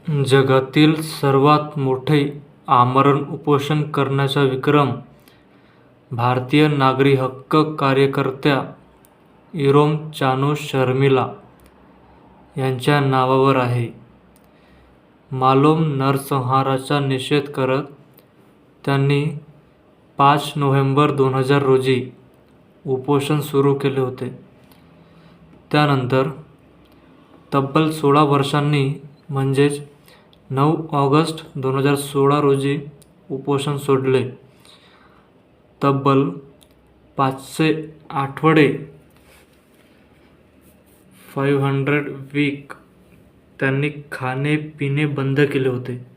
जगातील सर्वात मोठे आमरण उपोषण करण्याचा विक्रम भारतीय नागरी हक्क कार्यकर्त्या इरोम चानू शर्मिला यांच्या नावावर आहे. मालोम नरसंहाराचा निषेध करत त्यांनी 5 नोव्हेंबर 2000 रोजी उपोषण सुरू केले होते. त्यानंतर तब्बल 16 वर्षांनी म्हणजेच 9 ऑगस्ट 2016 रोजी उपोषण सोडले. तब्बल 500 आठवडे 500 वीक त्यांनी खाणे पिणे बंद केले होते.